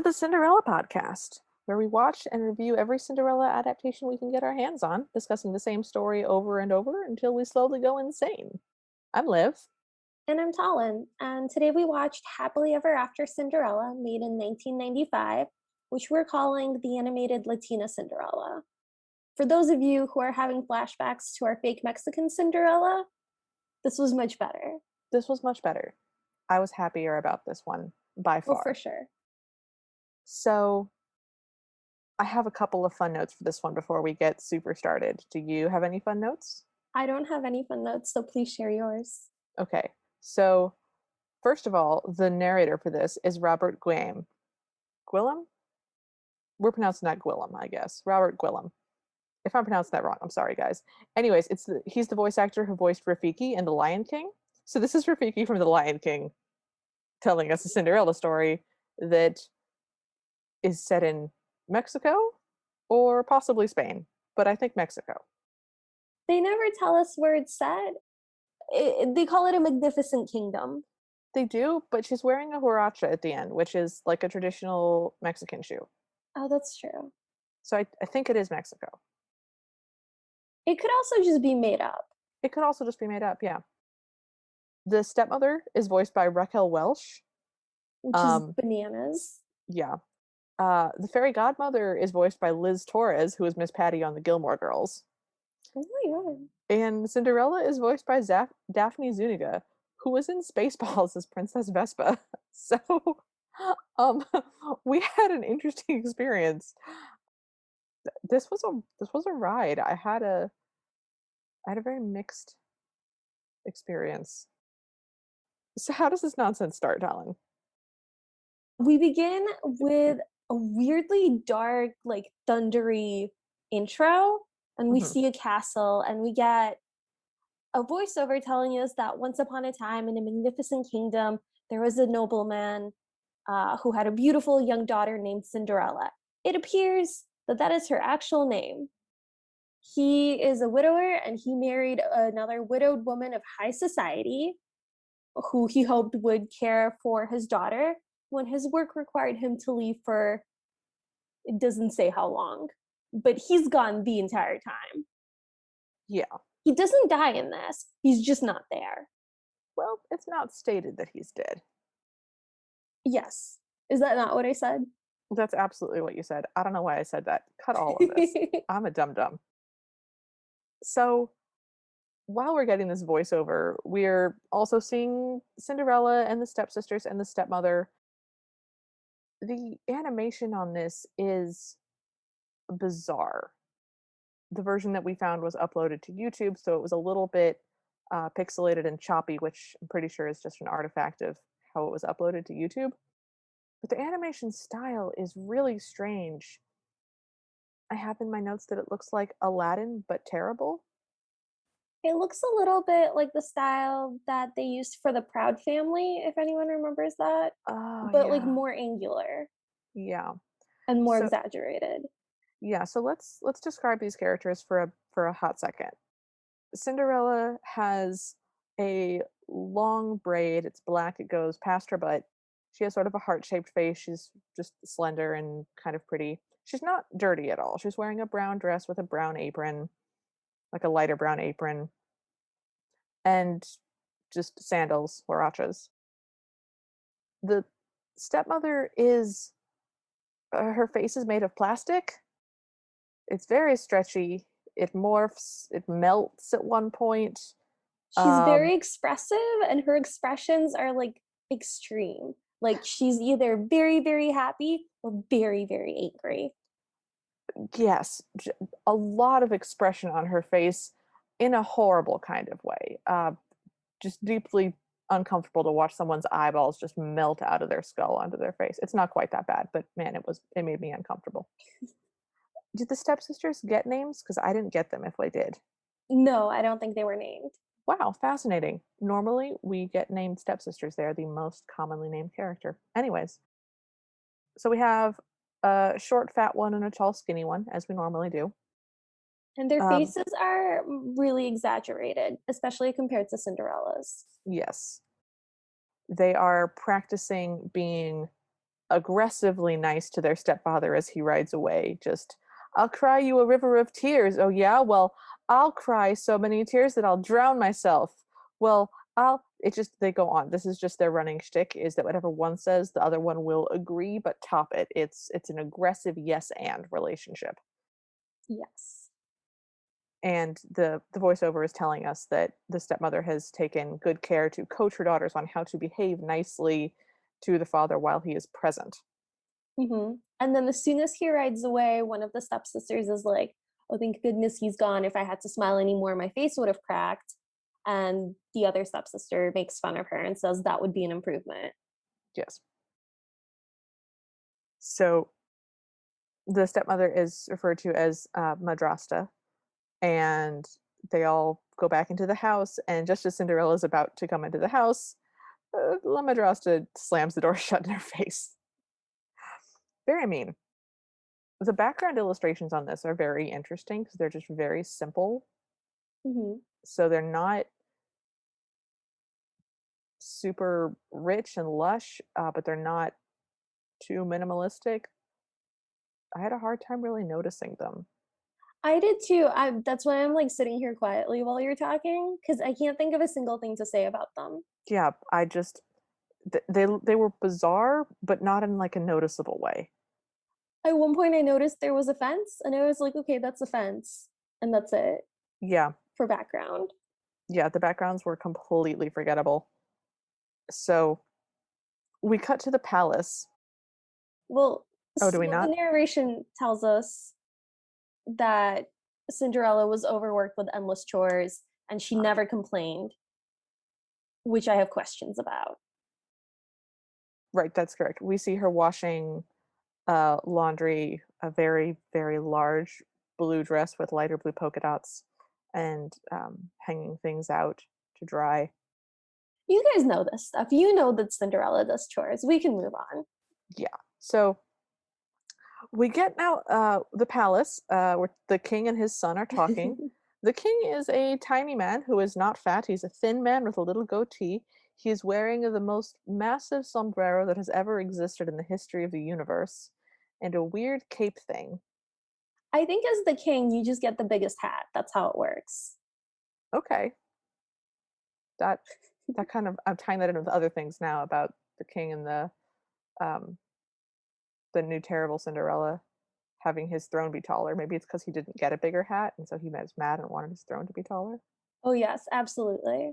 the Cinderella podcast, where we watch and review every Cinderella adaptation we can get our hands on, discussing the same story over and over until we slowly go insane. I'm Liv. And I'm Talon, and today we watched Happily Ever After Cinderella, made in 1995, which we're calling the Animated Latina Cinderella. For those of you who are having flashbacks to our Fake Mexican Cinderella, this was much better. This was much better. I was happier about this one, by Oh, far. for sure. So, I have a couple of fun notes for this one before we get super started. Do you have any fun notes? I don't have any fun notes, so please share yours. Okay, so first of all, the narrator for this is Robert Guillem. Gwillem? We're pronouncing that Gwillem, I guess. Robert Gwillem. If I'm pronouncing that wrong, I'm sorry, guys. Anyways, he's the voice actor who voiced Rafiki in The Lion King. So this is Rafiki from The Lion King telling us a Cinderella story that is set in Mexico or possibly Spain, but I think Mexico. They never tell us where it's set. They call it a magnificent kingdom. They do, but she's wearing a huaracha at the end, which is like a traditional Mexican shoe. Oh, that's true. So I think it is Mexico. It could also just be made up. It could also just be made up, yeah. The stepmother is voiced by Raquel Welch. Which is bananas. Yeah. The fairy godmother is voiced by Liz Torres, who is Miss Patty on the Gilmore Girls. Oh my god. And Cinderella is voiced by Daphne Zuniga, who was in Spaceballs as Princess Vespa. So, we had an interesting experience. This was a ride. I had a very mixed experience. So how does this nonsense start, Talon? We begin with a weirdly dark, like thundery intro, and we see a castle, and we get a voiceover telling us that once upon a time in a magnificent kingdom, there was a nobleman who had a beautiful young daughter named Cinderella. It appears that that is her actual name. He is a widower, and he married another widowed woman of high society who he hoped would care for his daughter when his work required him to leave for, it doesn't say how long, but he's gone the entire time. Yeah. He doesn't die in this. He's just not there. Well, it's not stated that he's dead. Yes. Is that not what I said? That's absolutely what you said. I don't know why I said that. Cut all of this. I'm a dum-dum. So, while we're getting this voiceover, we're also seeing Cinderella and the stepsisters and the stepmother. The animation on this is bizarre. The version that we found was uploaded to YouTube, so it was a little bit pixelated and choppy, which I'm pretty sure is just an artifact of how it was uploaded to YouTube. But the animation style is really strange. I have in my notes that it looks like Aladdin, but terrible. It looks a little bit like the style that they used for the Proud Family, if anyone remembers that. Oh, but yeah. like more angular. Yeah. And more exaggerated. Yeah, so let's describe these characters for a hot second. Cinderella has a long braid. It's black. It goes past her butt. She has sort of a heart-shaped face. She's just slender and kind of pretty. She's not dirty at all. She's wearing a brown dress with a brown apron, like a lighter brown apron, and just sandals, huarachas. The stepmother is her face is made of plastic. It's very stretchy. It morphs. It melts at one point. She's very expressive, and her expressions are like extreme. Like she's either very, very happy or very, very angry. Yes, a lot of expression on her face in a horrible kind of way. Just deeply uncomfortable to watch someone's eyeballs just melt out of their skull onto their face. It's not quite that bad, but man, it made me uncomfortable. Did the stepsisters get names? Because I didn't get them if they did. No, I don't think they were named. Wow, fascinating. Normally, we get named stepsisters. They're the most commonly named character. Anyways, so we have a short, fat one and a tall, skinny one, as we normally do. And their faces are really exaggerated, especially compared to Cinderella's. Yes. They are practicing being aggressively nice to their stepfather as he rides away. Just, I'll cry you a river of tears. Oh, yeah? Well, I'll cry so many tears that I'll drown myself. Well, it just, they go on. This is just their running shtick, is that whatever one says, the other one will agree, but top it. It's an aggressive yes and relationship. Yes. And the voiceover is telling us that the stepmother has taken good care to coach her daughters on how to behave nicely to the father while he is present. And then as soon as he rides away, one of the stepsisters is like, "Oh, thank goodness he's gone. If I had to smile anymore, my face would have cracked." And the other stepsister makes fun of her and says that would be an improvement. Yes. So the stepmother is referred to as madrasta, and they all go back into the house. And just as Cinderella is about to come into the house, La Madrasta slams the door shut in her face. Very mean. The background illustrations on this are very interesting because they're just very simple. hmm So they're not super rich and lush, but they're not too minimalistic. I had a hard time really noticing them. I did too. That's why I'm like sitting here quietly while you're talking because I can't think of a single thing to say about them. Yeah, I just they were bizarre, but not in like a noticeable way. At one point, I noticed there was a fence, and I was like, okay, that's a fence, and that's it Yeah, for background. yeah, the backgrounds were completely forgettable. So we cut to the palace. Well, Oh, do we so the not? narration tells us that Cinderella was overworked with endless chores and she never complained, which I have questions about. Right, that's correct. We see her washing laundry, a very, very large blue dress with lighter blue polka dots, and hanging things out to dry. You guys know this stuff. You know that Cinderella does chores. We can move on. Yeah. So we get now the palace where the king and his son are talking. The king is a tiny man who is not fat. He's a thin man with a little goatee. He is wearing the most massive sombrero that has ever existed in the history of the universe, and a weird cape thing. I think as the king, you just get the biggest hat. That's how it works. Okay, that that kind of, I'm tying that in with other things now about the king and um the new terrible Cinderella having his throne be taller. Maybe it's because he didn't get a bigger hat, and so he was mad and wanted his throne to be taller. Oh, yes, absolutely.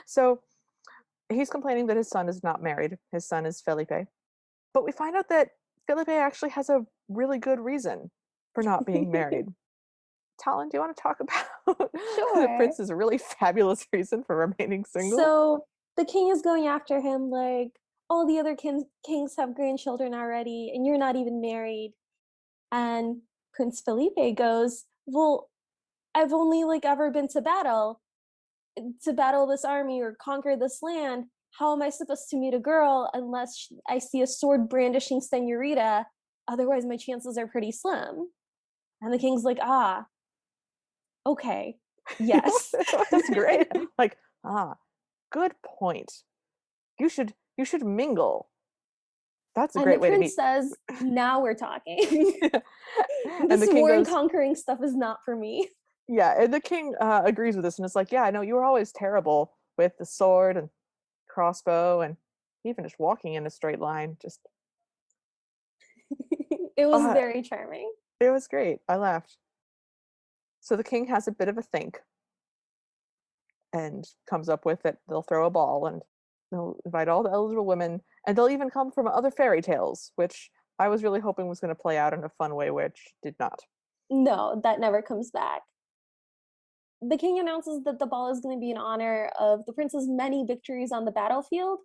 So he's complaining that his son is not married. His son is Felipe. But we find out that Felipe actually has a really good reason for not being married. Talon, do you want to talk about the Sure. prince's really fabulous reason for remaining single? So the king is going after him like, all the other kings have grandchildren already, and you're not even married. And Prince Felipe goes, "Well, I've only like ever been to battle this army or conquer this land. How am I supposed to meet a girl unless I see a sword brandishing senorita? Otherwise, my chances are pretty slim." And the king's like, "Ah, okay, yes." It was great. Like, ah, good point. You should mingle. That's a And the great way to prince meet. says, "Now we're talking. And This the king war and goes, conquering stuff is not for me." yeah, and the king agrees with this, and it's like, yeah, I know you were always terrible with the sword and crossbow, and even just walking in a straight line. Just It was uh, very charming. it was great. I laughed. So the king has a bit of a think and comes up with that they'll throw a ball and they'll invite all the eligible women, and they'll even come from other fairy tales, which I was really hoping was going to play out in a fun way, which did not. No, that never comes back. The king announces that the ball is going to be in honor of the prince's many victories on the battlefield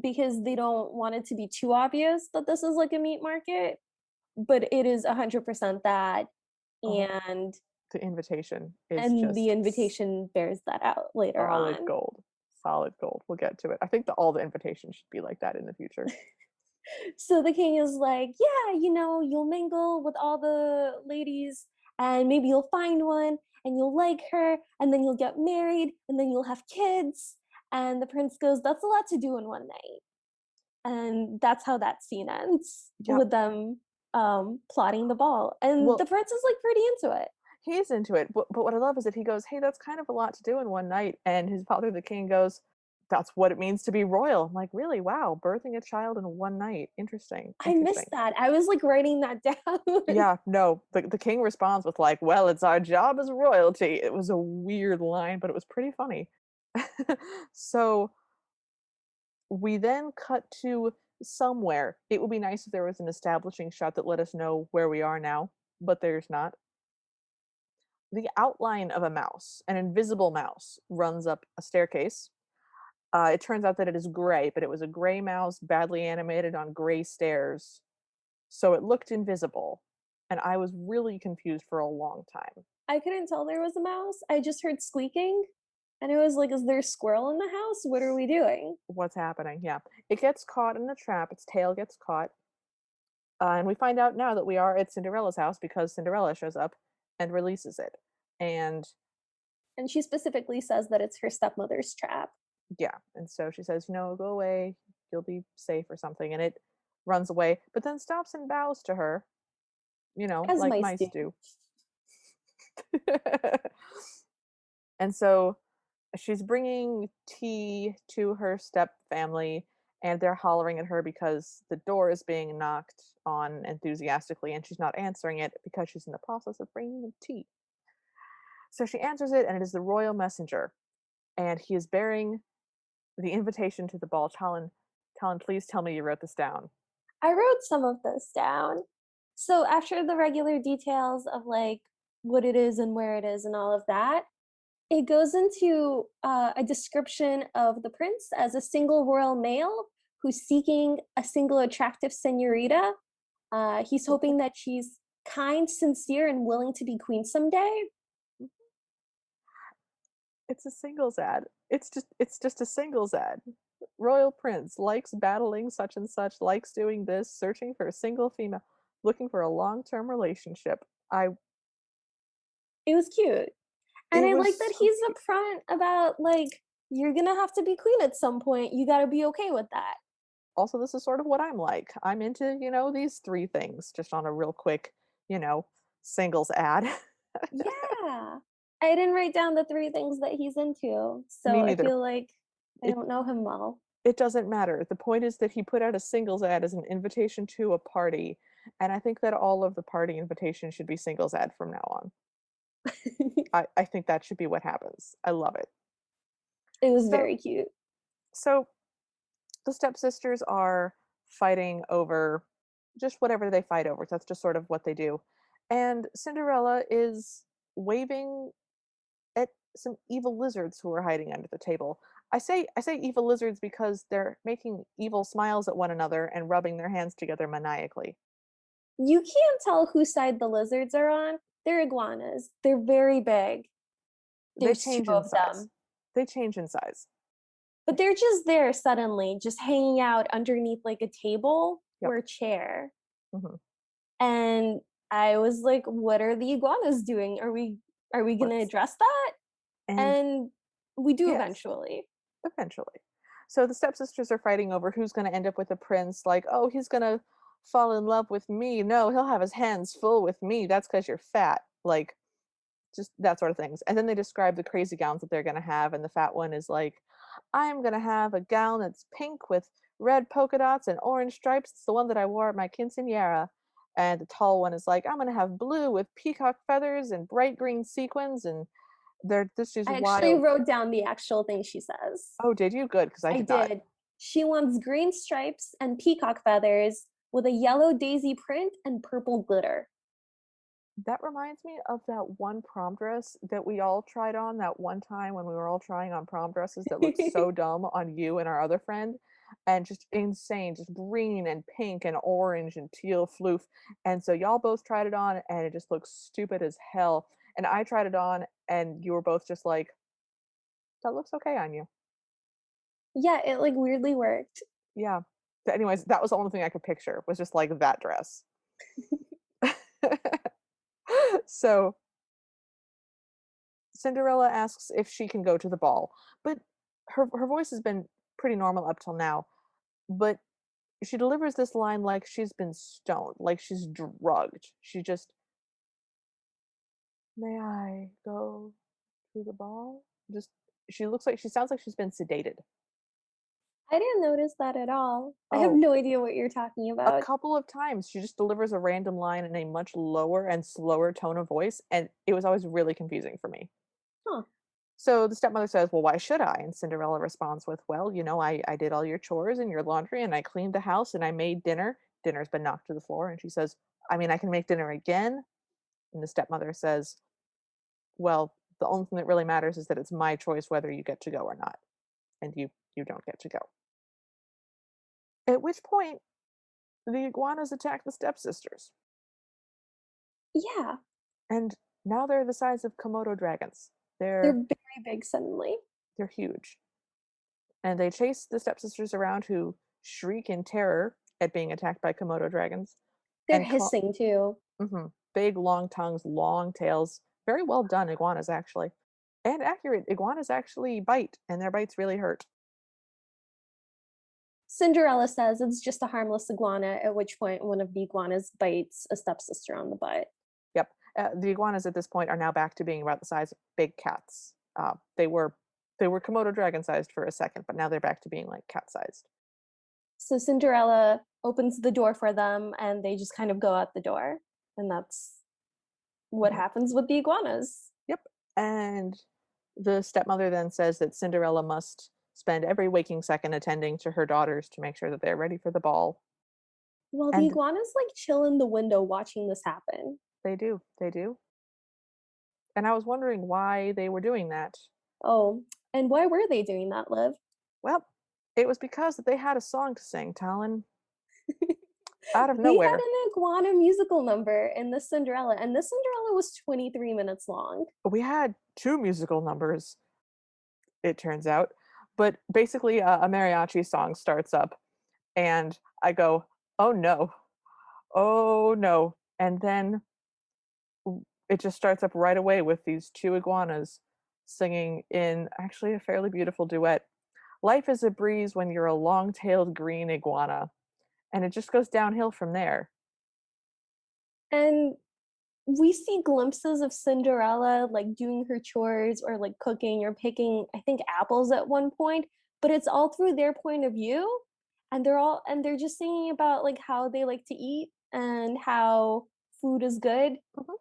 because they don't want it to be too obvious that this is like a meat market, but it is 100% that. Oh, and the invitation is and the just invitation bears that out later solid on. gold. Solid gold. We'll get to it. I think that all the invitations should be like that in the future. So the king is like, "Yeah, you'll mingle with all the ladies and maybe you'll find one and you'll like her and then you'll get married and then you'll have kids." And the prince goes, "That's a lot to do in one night." and that's how that scene ends Yep. with them plotting the ball. And the Well, prince is like pretty into it. he's into it, but what I love is that he goes, "Hey, that's kind of a lot to do in one night," and his father, the king, goes, "That's what it means to be royal." I'm like, "Really? Wow, birthing a child in one night. Interesting, I missed interesting." that. I was like writing that down. Yeah, no, the king responds with like, "Well, it's our job as royalty." It was a weird line, but it was pretty funny. So, we then cut to somewhere. It would be nice if there was an establishing shot that let us know where we are now, but there's not. The outline of a mouse, an invisible mouse, runs up a staircase. It turns out that it is gray, but it was a gray mouse badly animated on gray stairs, so it looked invisible, and I was really confused for a long time. I couldn't tell there was a mouse. I just heard squeaking. And it was like, is there a squirrel in the house? What are we doing? What's happening? Yeah. It gets caught in a trap, its tail gets caught, and we find out now that we are at Cinderella's house because Cinderella shows up and releases it. And And she specifically says that it's her stepmother's trap. yeah, and so she says, "Go away, you'll be safe," or something, and it runs away, but then stops and bows to her, As like mice mice do. do. And so she's bringing tea to her step family, and they're hollering at her because the door is being knocked on enthusiastically, and she's not answering it because she's in the process of bringing them tea. So she answers it, and it is the royal messenger, and he is bearing the invitation to the ball. Talon, please tell me you wrote this down. I wrote some of this down. So after the regular details of like what it is and where it is and all of that, it goes into a description of the prince as a single royal male who's seeking a single attractive senorita. He's hoping that she's kind, sincere, and willing to be queen someday. It's a singles ad. It's just a singles ad. Royal Prince likes battling such and such, likes doing this, searching for a single female, looking for a long-term relationship. I It was cute. And It I was like that so he's cute. upfront about like, you're gonna have to be queen at some point. You gotta be okay with that. Also, this is sort of what I'm like. I'm into, these 3 things just on a real quick, you know, singles ad. Yeah. I didn't write down the three things that he's into, so Me I neither. feel like I It don't know him well. it doesn't matter. The point is that he put out a singles ad as an invitation to a party, and I think that all of the party invitations should be singles ad from now on. I think that should be what happens. I love it. It was So very cute. so the stepsisters are fighting over just whatever they fight over. That's just sort of what they do. And Cinderella is waving at some evil lizards who are hiding under the table. I say evil lizards because they're making evil smiles at one another and rubbing their hands together maniacally. You can't tell whose side the lizards are on. They're iguanas. They're very big. They There's two change in of size. them. They change in size. But they're just there suddenly, just hanging out underneath like a table or Yep. a chair. Hmm. And I was like, what are the iguanas doing? Are we gonna Let's address that? and And we do yes, eventually. eventually. So the stepsisters are fighting over who's going to end up with the prince. Like, oh, he's going to fall in love with me. No, he'll have his hands full with me. That's because you're fat. Like, just that sort of things. And then they describe the crazy gowns that they're going to have. And the fat one is like, I'm going to have a gown that's pink with red polka dots and orange stripes. It's the one that I wore at my quinceanera. And the tall one is like, I'm going to have blue with peacock feathers and bright green sequins. And they're this is I actually wild. wrote down the actual thing she says. Oh, did you? Good, because I I did not. did. She wants green stripes and peacock feathers with a yellow daisy print and purple glitter. That reminds me of that one prom dress that we all tried on that one time when we were all trying on prom dresses that looked so dumb on you and our other friend, and just insane, just green and pink and orange and teal floof. And so y'all both tried it on and it just looks stupid as hell. And I tried it on and you were both just like, that looks okay on you. Yeah, it like weirdly worked. Yeah. But anyways, that was the only thing I could picture was just like that dress. So Cinderella asks if she can go to the ball, but her voice has been pretty normal up till now. But she delivers this line like she's been stoned, like she's drugged. She just, "May I go to the ball?" Just she sounds like she's been sedated. I didn't notice that at all. I have Oh, no idea what you're talking a about. couple of times she just delivers a random line in a much lower and slower tone of voice, and it was always really confusing for me. Huh. So the stepmother says, "Well, why should I?" And Cinderella responds with, "Well, I did all your chores and your laundry, and I cleaned the house, and I made dinner. Dinner's been knocked to the floor." And she says, "I mean, I can make dinner again." And the stepmother says, "Well, the only thing that really matters is that it's my choice whether you get to go or not, and you don't get to go." At which point, the iguanas attack the stepsisters, Yeah, and now they're the size of Komodo dragons. they're They're very big suddenly. they're huge, and they chase the stepsisters around, who shriek in terror at being attacked by Komodo dragons, They're and call hissing too. big long tongues, long tails. Very well done iguanas, actually, and accurate. Iguanas actually bite, and their bites really hurt. Cinderella says it's just a harmless iguana, at which point one of the iguanas bites a stepsister on the butt. Yep. The iguanas at this point are now back to being about the size of big cats. They were Komodo dragon sized for a second, but now they're back to being like cat sized. So Cinderella opens the door for them and they just kind of go out the door. And that's what Mhm. happens with the iguanas. Yep. And the stepmother then says that Cinderella must spend every waking second attending to her daughters to make sure that they're ready for the ball. Well, the And iguanas like chill in the window watching this happen. they do. And I was wondering why they were doing that. Oh, and why were they doing that, Liv? Well, it was because they had a song to sing, Talon, out of We had nowhere. an iguana musical number in the Cinderella, and this Cinderella was 23 minutes long. We had two musical numbers, it turns out. But basically, a mariachi song starts up, and I go, "Oh no, oh no!" And then it just starts up right away with these two iguanas singing in actually a fairly beautiful duet. "Life is a breeze when you're a long-tailed green iguana," and it just goes downhill from there. And we see glimpses of Cinderella like doing her chores or like cooking or picking, I think, apples at one point, but it's all through their point of view. And they're just singing about like how they like to eat and how food is good. Mhm.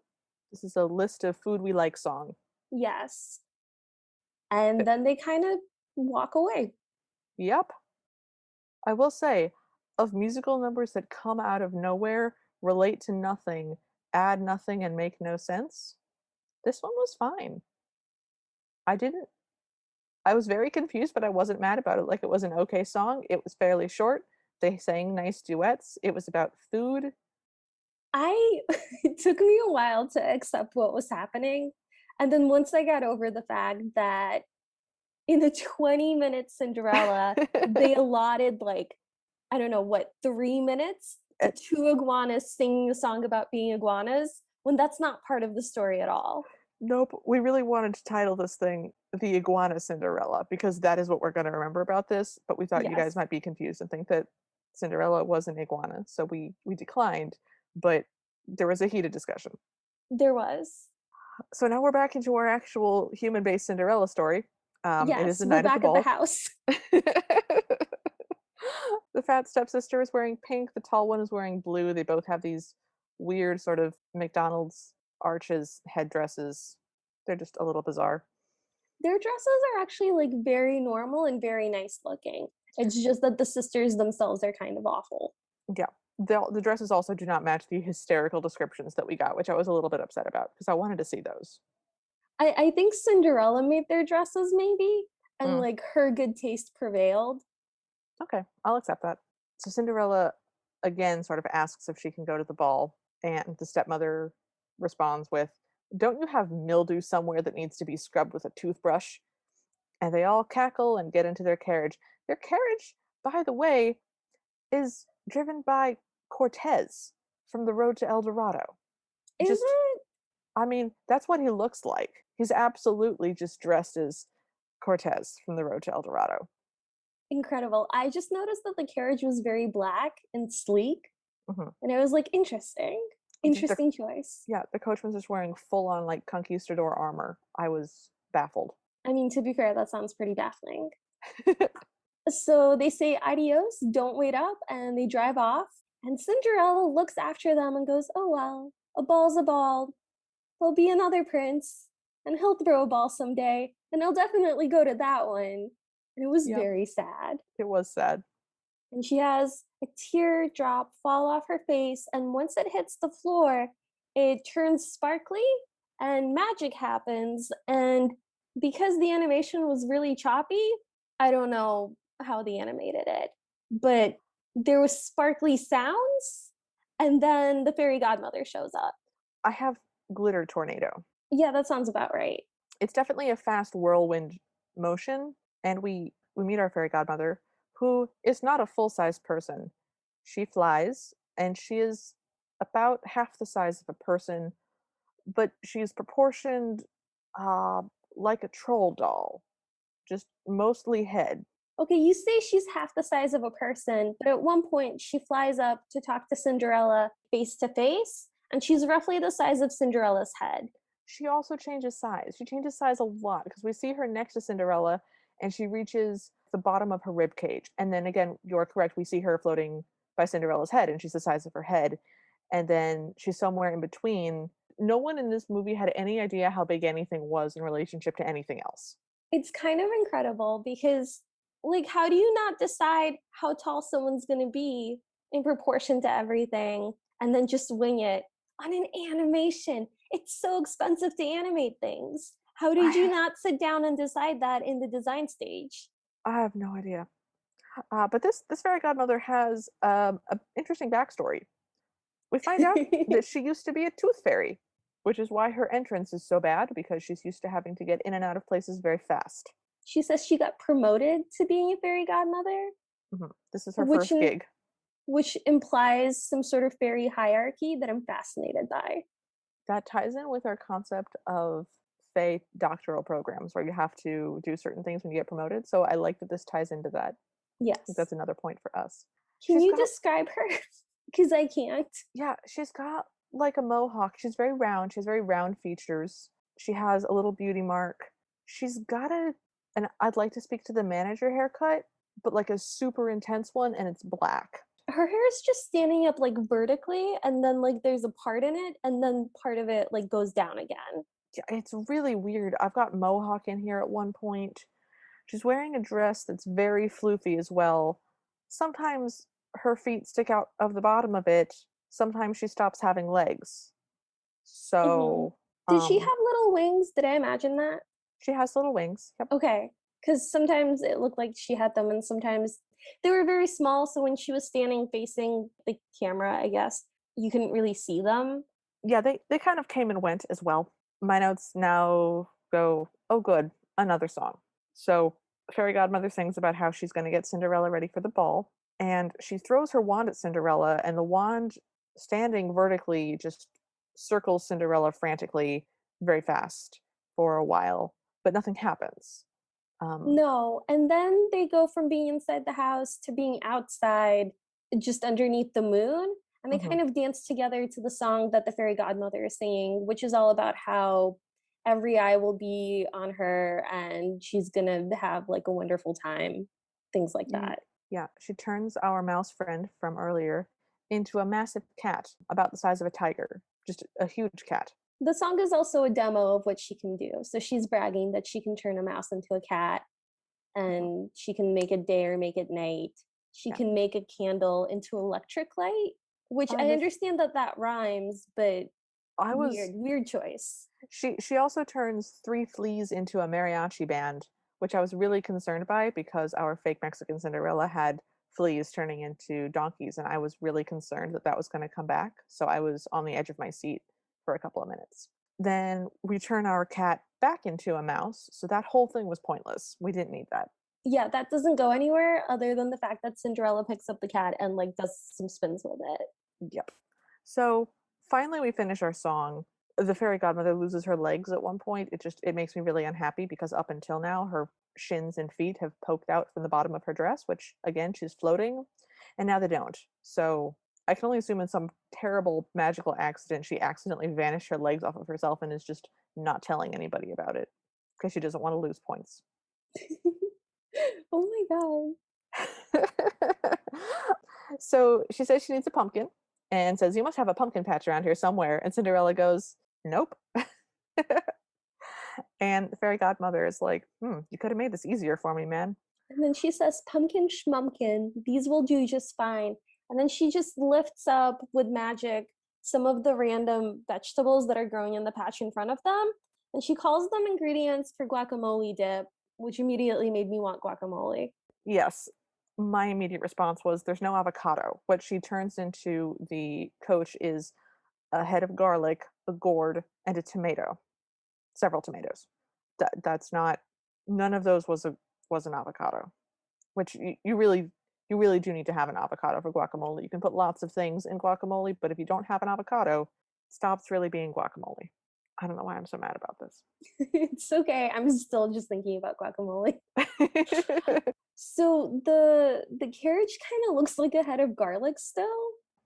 This is a list of food we like song. Yes. Uh, And then they kind of walk away. Yep. I will say, of musical numbers that come out of nowhere, relate to nothing, add nothing, and make no sense, this one was fine. I didn't I was very confused, but I wasn't mad about it. Like, it was an okay song. It was fairly short. They sang nice duets. It was about food. I it took me a while to accept what was happening. And then once I got over the fact that in the 20-minute Cinderella, they allotted like, I don't know what, 3 minutes to Eh, two iguanas singing a song about being iguanas when that's not part of the story at all. nope, we really wanted to title this thing The Iguana Cinderella because that is what we're gonna remember about this, but we thought you guys Yes, might be confused and think that Cinderella was an iguana, so we declined, but there was a heated discussion. there was. So now we're back into our actual human-based Cinderella story. It is Yes, the we're night of the back at the ball. house. The fat stepsister is wearing pink, the tall one is wearing blue. They both have these weird sort of McDonald's arches headdresses. They're just a little bizarre. Their dresses are actually like very normal and very nice looking. It's just that the sisters themselves are kind of awful. Yeah. The dresses also do not match the hysterical descriptions that we got, which I was a little bit upset about because I wanted to see those. I think Cinderella made their dresses maybe, and Mm, like her good taste prevailed. okay, I'll accept that. So Cinderella again sort of asks if she can go to the ball, and the stepmother responds with, "Don't you have mildew somewhere that needs to be scrubbed with a toothbrush?" And they all cackle and get into their carriage. Their carriage, by the way, is driven by Cortez from the road to El Dorado. Is Just, it? I mean, that's what he looks like. He's absolutely just dressed as Cortez from the road to El Dorado. Incredible. I just noticed that the carriage was very black and sleek, Mhm. and I was like, interesting. Just the Interesting choice. Yeah, the coach was just wearing full on, like, conquistador armor. I was baffled. I mean, to be fair, that sounds pretty baffling. So they say adios, don't wait up, and they drive off. And Cinderella looks after them and goes, oh well, a ball's a ball. There'll be another prince, and he'll throw a ball someday, and I'll definitely go to that one. And it was Yep, very sad. it was sad. And she has a teardrop fall off her face, and once it hits the floor, it turns sparkly and magic happens. And because the animation was really choppy, I don't know how they animated it, but there was sparkly sounds, and then the fairy godmother shows up. I have glitter tornado. Yeah, that sounds about right. It's definitely a fast whirlwind motion, and we meet our fairy godmother, who is not a full-size person. She flies, and she is about half the size of a person, but she's proportioned uh, like a troll doll, just mostly head. Okay, you say she's half the size of a person, but at one point she flies up to talk to Cinderella face to face, and she's roughly the size of Cinderella's head. She also changes size. She changes size a lot because we see her next to Cinderella and she reaches the bottom of her rib cage. And then again, you're correct, we see her floating by Cinderella's head and she's the size of her head. And then she's somewhere in between. No one in this movie had any idea how big anything was in relationship to anything else. It's kind of incredible because, like, how do you not decide how tall someone's gonna be in proportion to everything and then just wing it on an animation? It's so expensive to animate things. How did you I not sit down and decide that in the design stage? I have no idea. But this fairy godmother has an interesting backstory. We find out that she used to be a tooth fairy, which is why her entrance is so bad because she's used to having to get in and out of places very fast. She says she got promoted to being a fairy godmother, This is her which first in, gig. which implies some sort of fairy hierarchy that I'm fascinated by. That ties in with our concept of Fae doctoral programs where you have to do certain things when you get promoted. So I like that this ties into that. I think Yes. that's another point for us. Can She's you got, describe her? Because I can't. yeah, she's got like a mohawk. She's very round. She has very round features. She has a little beauty mark. She's got and I'd like to speak to the manager haircut, but like a super intense one, and it's black. Her hair is just standing up like vertically, and then like there's a part in it, and then part of it like goes down again. Yeah, it's really weird. I've got mohawk in here at one point. She's wearing a dress that's very floofy as well. Sometimes her feet stick out of the bottom of it. Sometimes she stops having legs. Hmm. So, Did she um, have little wings? Did I imagine that? she has little wings. Yep. Okay. Because sometimes it looked like she had them, and sometimes they were very small. So when she was standing facing the camera, I guess, you couldn't really see them. Yeah, they kind of came and went as well. My notes now go, oh good, another song. So Fairy Godmother sings about how she's going to get Cinderella ready for the ball, and she throws her wand at Cinderella, and the wand, standing vertically, just circles Cinderella frantically, very fast for a while, but nothing happens. Um, No. And then they go from being inside the house to being outside, just underneath the moon. And they mhm. kind of dance together to the song that the fairy godmother is singing, which is all about how every eye will be on her and she's gonna have like a wonderful time, things like Y- that. Yeah, she turns our mouse friend from earlier into a massive cat, about the size of a tiger, just a huge cat. The song is also a demo of what she can do. So she's bragging that she can turn a mouse into a cat, Mhm. and she can make it day or make it night. She Yeah. can make a candle into electric light, which I This understand that that rhymes, but I weird, was weird choice. she also turns 3 fleas into a mariachi band, which I was really concerned by because our fake Mexican Cinderella had fleas turning into donkeys, and I was really concerned that that was gonna come back, so I was on the edge of my seat for a couple of minutes. Then we turn our cat back into a mouse, so that whole thing was pointless. We didn't need that. Yeah, that doesn't go anywhere other than the fact that Cinderella picks up the cat and like does some spins with it. Yep. So finally we finish our song. The fairy godmother loses her legs at one point. It makes me really unhappy because up until now her shins and feet have poked out from the bottom of her dress, which again she's floating, and now they don't. So I can only assume in some terrible magical accident she accidentally vanished her legs off of herself and is just not telling anybody about it because she doesn't want to lose points. Oh my god. So she says she needs a pumpkin and says, "You must have a pumpkin patch around here somewhere." And Cinderella goes, "Nope." And the fairy godmother is like, you could have made this easier for me, man. And then she says, "Pumpkin schmumpkin, these will do just fine." And then she just lifts up with magic some of the random vegetables that are growing in the patch in front of them. And she calls them ingredients for guacamole dip, which immediately made me want guacamole. Yes. My immediate response was, there's no avocado. What she turns into the coach is a head of garlic, a gourd, and a tomato. Several tomatoes. That's not, none of those was an avocado. Which you really do need to have an avocado for guacamole. You can put lots of things in guacamole, but if you don't have an avocado, it stops really being guacamole. I don't know why I'm so mad about this. It's okay. I'm still just thinking about guacamole. So the carriage kind of looks like a head of garlic still.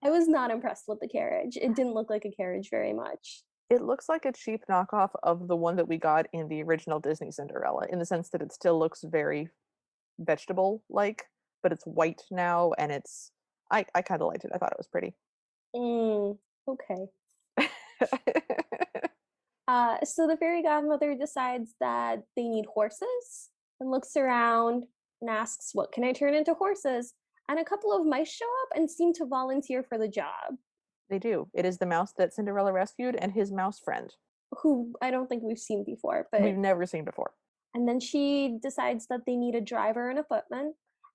I was not impressed with the carriage. It didn't look like a carriage very much. It looks like a cheap knockoff of the one that we got in the original Disney Cinderella, in the sense that it still looks very vegetable like, but it's white now and I kind of liked it. I thought it was pretty. Okay. So the fairy godmother decides that they need horses and looks around and asks, "What can I turn into horses?" And a couple of mice show up and seem to volunteer for the job, They do. It is the mouse that Cinderella rescued and his mouse friend, who I don't think we've seen before. we've But never seen before. and then she decides that they need a driver and a footman,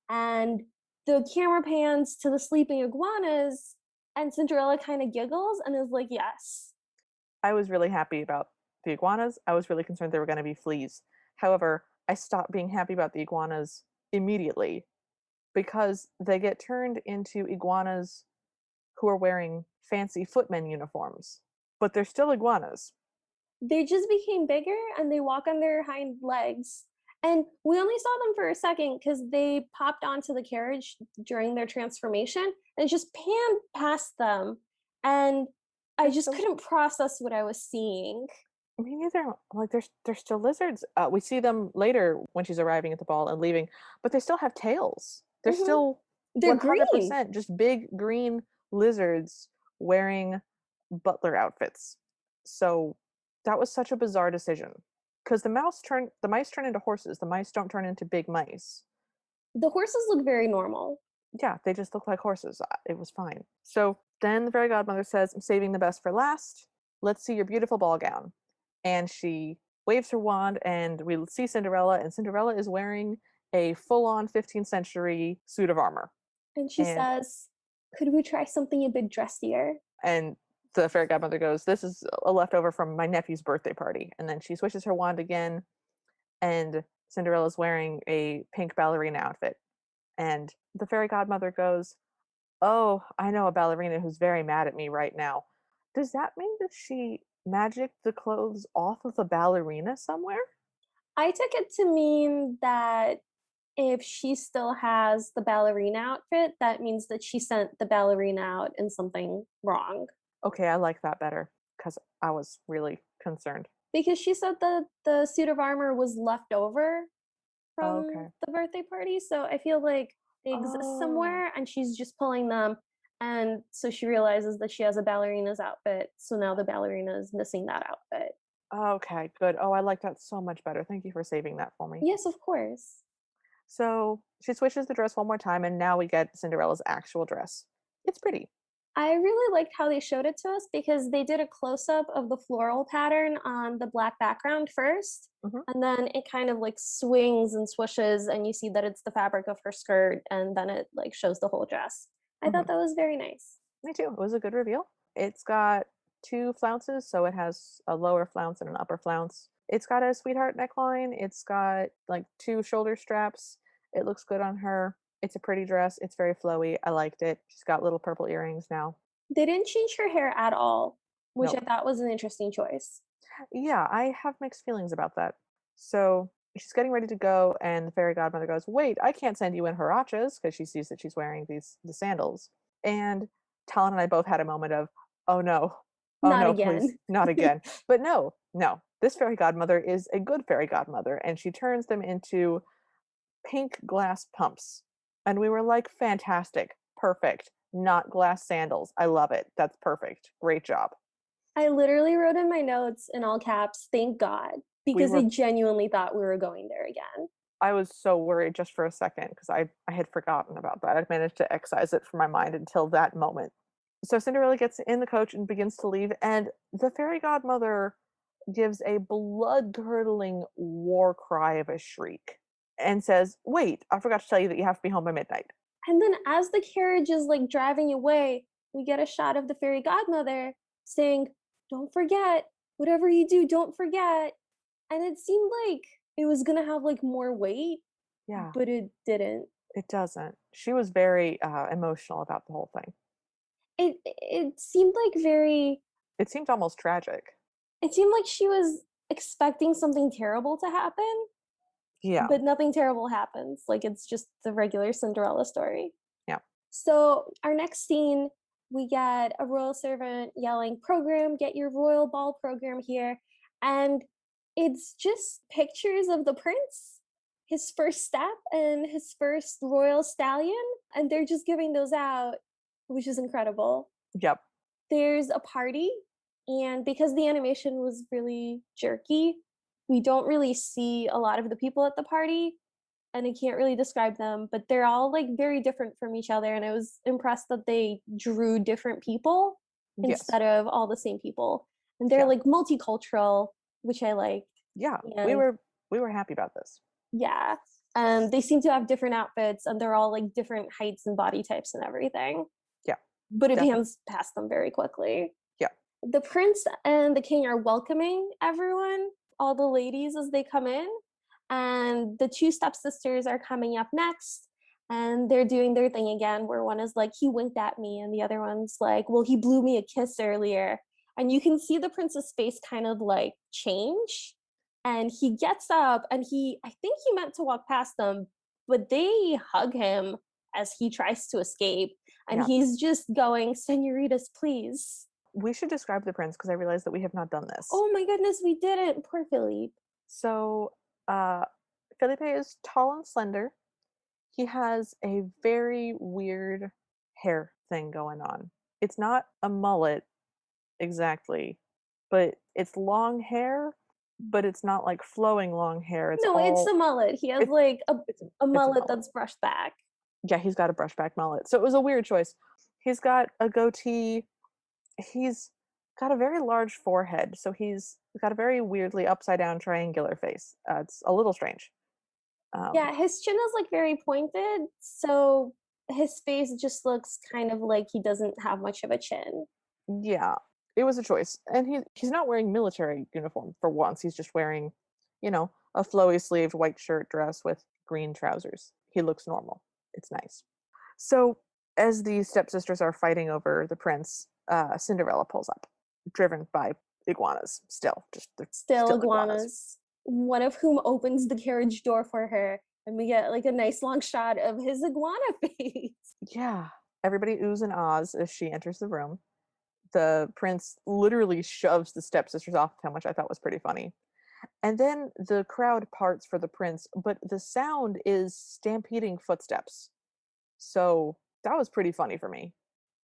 and the camera pans to the sleeping iguanas, and Cinderella kind of giggles and is like, "Yes." I was really happy about the iguanas. I was really concerned there were going to be fleas. However, I stopped being happy about the iguanas immediately because they get turned into iguanas who are wearing fancy footmen uniforms, but they're still iguanas. They just became bigger and they walk on their hind legs. And we only saw them for a second because they popped onto the carriage during their transformation and just panned past them. And I They're just still couldn't process what I was seeing. Me neither. Like they're still lizards. We see them later when she's arriving at the ball and leaving, but they still have tails. They're Mhm. still They're green. 100% just big green lizards wearing butler outfits. So that was such a bizarre decision because the mice turn into horses. The mice don't turn into big mice. The horses look very normal. Yeah, they just look like horses. It was fine. So then the fairy godmother says, "I'm saving the best for last. Let's see your beautiful ball gown." And she waves her wand, and we see Cinderella, and Cinderella is wearing a full on 15th century suit of armor. And she And says, "Could we try something a bit dressier?" and the fairy godmother goes, "This is a leftover from my nephew's birthday party." And then she swishes her wand again, and Cinderella's wearing a pink ballerina outfit. And the fairy godmother goes, "Oh, I know a ballerina who's very mad at me right now." Does that mean that she magicked the clothes off of the ballerina somewhere? I took it to mean that if she still has the ballerina outfit, that means that she sent the ballerina out in something wrong. Okay, I like that better because I was really concerned. Because she said that the suit of armor was left over from Okay. the birthday party, so I feel like they exist Oh, somewhere and she's just pulling them, and so she realizes that she has a ballerina's outfit, so now the ballerina is missing that outfit. okay, good. Oh, I like that so much better. Thank you for saving that for me. Yes, of course. So she switches the dress one more time, and now we get Cinderella's actual dress. It's pretty. I really liked how they showed it to us because they did a close up of the floral pattern on the black background first, Hmm. and then it kind of like swings and swishes, and you see that it's the fabric of her skirt, and then it like shows the whole dress. I Hmm. thought that was very nice. Me too. It was a good reveal. It's got two flounces, so it has a lower flounce and an upper flounce. It's got a sweetheart neckline. It's got like two shoulder straps. It looks good on her. It's a pretty dress. It's very flowy. I liked it. She's got little purple earrings now. They didn't change her hair at all. which I Nope. thought was an interesting choice. Yeah, I have mixed feelings about that. So she's getting ready to go, and the fairy godmother goes, "Wait, I can't send you in huaraches," because she sees that she's wearing the sandals. And Talon and I both had a moment of, oh Not no, please, again. not again. But no, no, this fairy godmother is a good fairy godmother, and she turns them into pink glass pumps. And we were like, fantastic, perfect, not glass sandals. I love it. That's perfect. Great job. I literally wrote in my notes in all caps, thank God, We because I were genuinely thought we were going there again. I was so worried just for a second because I had forgotten about that. I'd managed to excise it from my mind until that moment. So Cinderella gets in the coach and begins to leave, and the fairy godmother gives a blood-curdling war cry of a shriek and says, "Wait, I forgot to tell you that you have to be home by midnight." And then as the carriage is like driving away, we get a shot of the fairy godmother saying, "Don't forget, whatever you do, don't forget." And it seemed like it was gonna have like more weight, Yeah, but it didn't. it doesn't. She was very emotional about the whole thing. It seemed like very It seemed almost tragic. it seemed like she was expecting something terrible to happen, Yeah, but nothing terrible happens. Like it's just the regular Cinderella story. yeah, So our next scene, we get a royal servant yelling, "Program, get your royal ball program here." And it's just pictures of the prince, his first step, and his first royal stallion. And they're just giving those out, which is incredible. yep, There's a party, and because the animation was really jerky, we don't really see a lot of the people at the party, and I can't really describe them, but they're all like very different from each other. And I was impressed that they drew different people yes, instead of all the same people. And they're yeah, like multicultural, which I liked. yeah. We And were we were happy about this. yeah, they seem to have different outfits and they're all like different heights and body types and everything. Yeah, But it definitely. pans past them very quickly. Yeah, The prince and the king are welcoming everyone, all the ladies as they come in. And the two stepsisters are coming up next. And they're doing their thing again, where one is like, "He winked at me," and the other one's like, "Well, he blew me a kiss earlier." And you can see the prince's face kind of like change. And he gets up and I think he meant to walk past them, but they hug him as he tries to escape. And yeah. he's just going, "Senoritas, please." We should describe the prince because I realized that we have not done this. Oh my goodness, we didn't. Poor Philippe. So, Felipe is tall and slender. He has a very weird hair thing going on. It's not a mullet exactly, but it's long hair, but it's not like flowing long hair. It's No, it's a all mullet. He has it's like a it's a mullet mullet. that's brushed back. Yeah, he's got a brushback mullet. So it was a weird choice. He's got a goatee. He's got a very large forehead, so he's got a very weirdly upside down triangular face. It's a little strange. Um, Yeah, his chin is like very pointed, so his face just looks kind of like he doesn't have much of a chin. yeah, it was a choice, and he's not wearing military uniform for once. He's just wearing, a flowy sleeved white shirt dress with green trousers. He looks normal. It's nice. So as the stepsisters are fighting over the prince, Cinderella pulls up, driven by iguanas. Still, just they're Still still iguanas. iguanas, one of whom opens the carriage door for her, and we get like a nice long shot of his iguana face. Yeah, everybody oohs and ahs as she enters the room. The prince literally shoves the stepsisters off him, which I thought was pretty funny. And then the crowd parts for the prince, but the sound is stampeding footsteps. So that was pretty funny for me.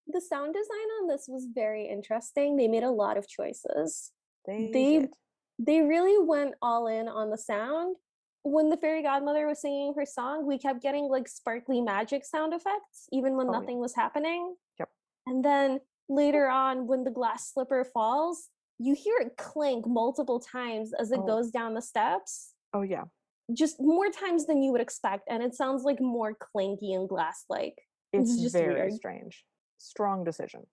The sound design on this was very interesting. They made a lot of choices. They They did. they really went all in on the sound. When the fairy godmother was singing her song, we kept getting like sparkly magic sound effects even when Oh, yeah. nothing was happening. Yep. And then later on when the glass slipper falls, you hear it clink multiple times as it Oh, goes down the steps. oh, yeah. Just more times than you would expect, and it sounds like more clanky and glass like. It's It's just very weird. strange. Strong decision.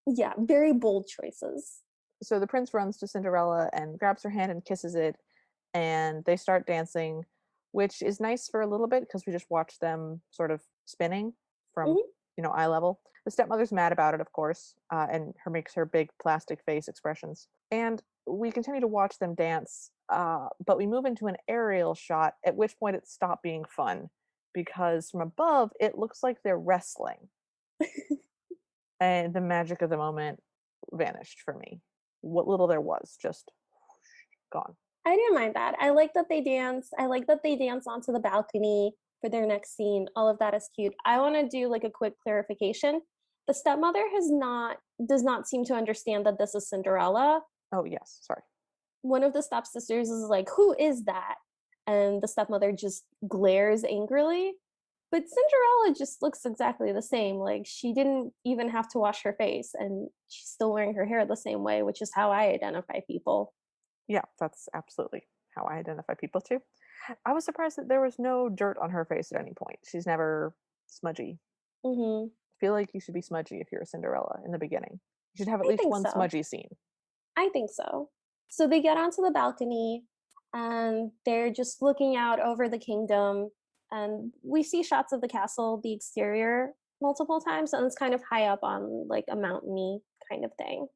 Yeah, very bold choices. So the prince runs to Cinderella and grabs her hand and kisses it, and they start dancing, which is nice for a little bit because we just watch them sort of spinning from Mhm. eye level. The stepmother's mad about it, of course, and her makes her big plastic face expressions. And we continue to watch them dance, but we move into an aerial shot, at which point it stopped being fun because from above it looks like they're wrestling, and the magic of the moment vanished for me. What little there was just gone. I didn't mind that. I like that they dance. I like that they dance onto the balcony for their next scene. All of that is cute. I want to do like a quick clarification. The stepmother has not does not seem to understand that this is Cinderella. Oh yes, sorry. One of the stepsisters is like, "Who is that?" And the stepmother just glares angrily. But Cinderella just looks exactly the same. Like she didn't even have to wash her face and she's still wearing her hair the same way, which is how I identify people. Yeah, that's absolutely how I identify people too. I was surprised that there was no dirt on her face at any point. She's never smudgy. Mhm. I feel like you should be smudgy if you're a Cinderella in the beginning. You should have at I least think one so. smudgy scene. I think so. So they get onto the balcony and they're just looking out over the kingdom. And we see shots of the castle, the exterior, multiple times. And it's kind of high up on like a mountainy kind of thing.